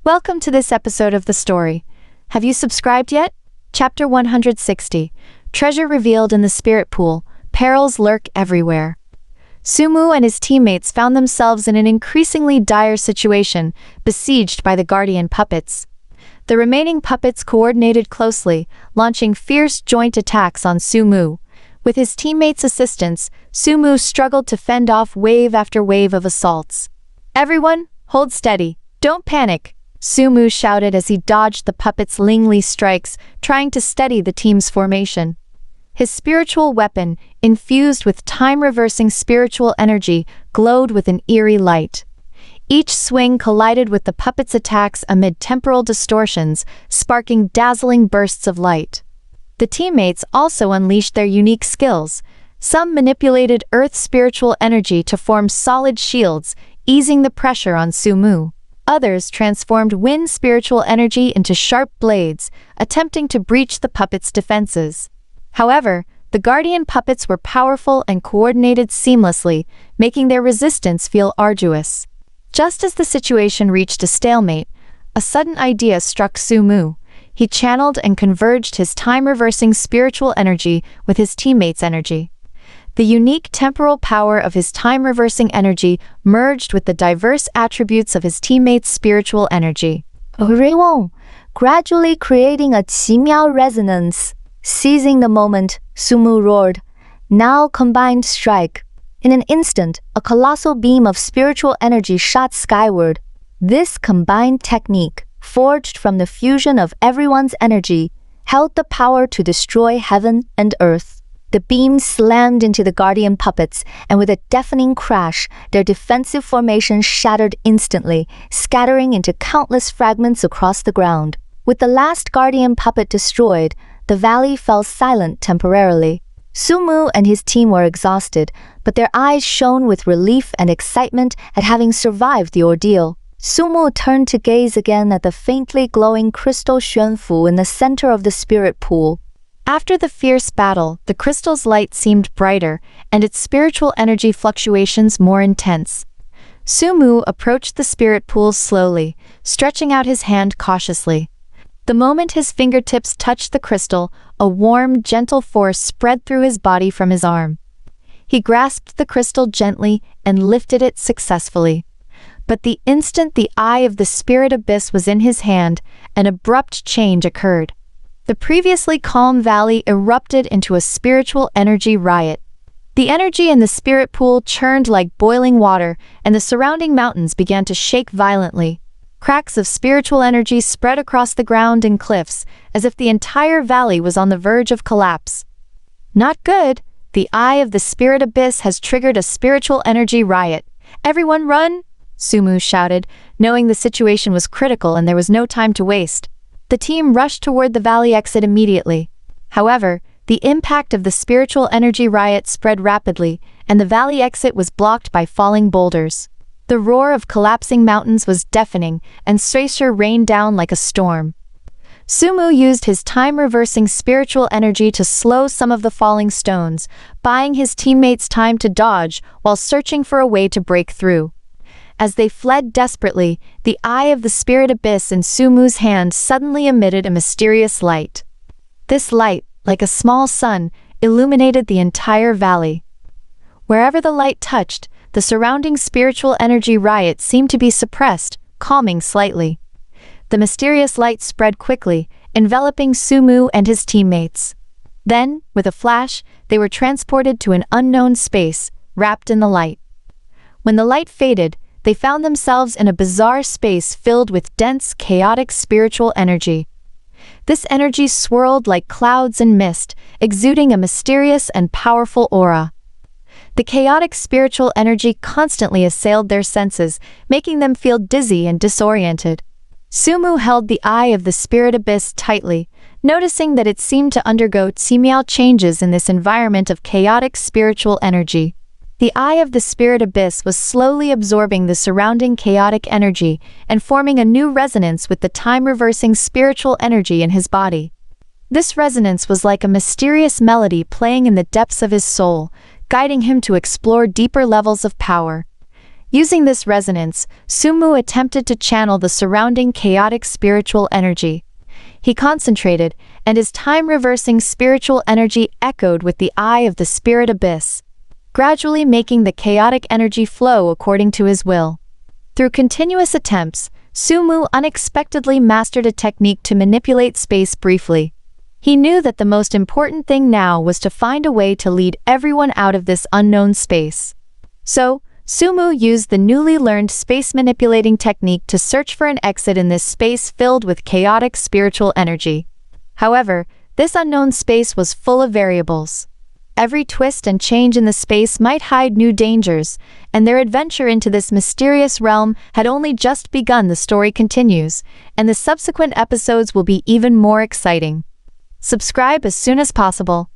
Welcome to this episode of the story. Have you subscribed yet? Chapter 160. Treasure revealed in the spirit pool. Perils lurk everywhere. Sumu and his teammates found themselves in an increasingly dire situation, besieged by the guardian puppets. The remaining puppets coordinated closely, launching fierce joint attacks on Sumu. With his teammates' assistance, Sumu struggled to fend off wave after wave of assaults. "Everyone, hold steady. Don't panic," Sumu shouted as he dodged the puppets' Lingli strikes, trying to steady the team's formation. His spiritual weapon, infused with time-reversing spiritual energy, glowed with an eerie light. Each swing collided with the puppets' attacks amid temporal distortions, sparking dazzling bursts of light. The teammates also unleashed their unique skills. Some manipulated Earth's spiritual energy to form solid shields, easing the pressure on Sumu. Others transformed wind spiritual energy into sharp blades, attempting to breach the puppets' defenses. However, the guardian puppets were powerful and coordinated seamlessly, making their resistance feel arduous. Just as the situation reached a stalemate, a sudden idea struck Sumu. He channeled and converged his time-reversing spiritual energy with his teammates' energy. The unique temporal power of his time-reversing energy merged with the diverse attributes of his teammates' spiritual energy, gradually creating a 奇妙 resonance. Seizing the moment, Sumu roared, "Now combined strike." In an instant, a colossal beam of spiritual energy shot skyward. This combined technique, forged from the fusion of everyone's energy, held the power to destroy heaven and earth. The beam slammed into the guardian puppets, and with a deafening crash, their defensive formation shattered instantly, scattering into countless fragments across the ground. With the last guardian puppet destroyed, the valley fell silent temporarily. Sumu and his team were exhausted, but their eyes shone with relief and excitement at having survived the ordeal. Sumu turned to gaze again at the faintly glowing crystal xuanfu in the center of the spirit pool. After the fierce battle, the crystal's light seemed brighter, and its spiritual energy fluctuations more intense. Sumu approached the spirit pool slowly, stretching out his hand cautiously. The moment his fingertips touched the crystal, a warm, gentle force spread through his body from his arm. He grasped the crystal gently and lifted it successfully. But the instant the eye of the spirit abyss was in his hand, an abrupt change occurred. The previously calm valley erupted into a spiritual energy riot. The energy in the spirit pool churned like boiling water, and the surrounding mountains began to shake violently. Cracks of spiritual energy spread across the ground and cliffs, as if the entire valley was on the verge of collapse. "Not good. The eye of the spirit abyss has triggered a spiritual energy riot. Everyone run!" Sumu shouted, knowing the situation was critical and there was no time to waste. The team rushed toward the valley exit immediately. However, the impact of the spiritual energy riot spread rapidly, and the valley exit was blocked by falling boulders. The roar of collapsing mountains was deafening, and pressure rained down like a storm. Sumu used his time-reversing spiritual energy to slow some of the falling stones, buying his teammates time to dodge while searching for a way to break through. As they fled desperately, the eye of the spirit abyss in Sumu's hand suddenly emitted a mysterious light. This light, like a small sun, illuminated the entire valley. Wherever the light touched, the surrounding spiritual energy riot seemed to be suppressed, calming slightly. The mysterious light spread quickly, enveloping Sumu and his teammates. Then, with a flash, they were transported to an unknown space, wrapped in the light. When the light faded, they found themselves in a bizarre space filled with dense, chaotic spiritual energy. This energy swirled like clouds and mist, exuding a mysterious and powerful aura. The chaotic spiritual energy constantly assailed their senses, making them feel dizzy and disoriented. Sumu held the eye of the spirit abyss tightly, noticing that it seemed to undergo奇妙 changes in this environment of chaotic spiritual energy. The eye of the spirit abyss was slowly absorbing the surrounding chaotic energy and forming a new resonance with the time-reversing spiritual energy in his body. This resonance was like a mysterious melody playing in the depths of his soul, guiding him to explore deeper levels of power. Using this resonance, Sumu attempted to channel the surrounding chaotic spiritual energy. He concentrated, and his time-reversing spiritual energy echoed with the eye of the spirit abyss, gradually making the chaotic energy flow according to his will. Through continuous attempts, Sumu unexpectedly mastered a technique to manipulate space briefly. He knew that the most important thing now was to find a way to lead everyone out of this unknown space. So, Sumu used the newly learned space manipulating technique to search for an exit in this space filled with chaotic spiritual energy. However, this unknown space was full of variables. Every twist and change in the space might hide new dangers, and their adventure into this mysterious realm had only just begun. The story continues, and the subsequent episodes will be even more exciting. Subscribe as soon as possible.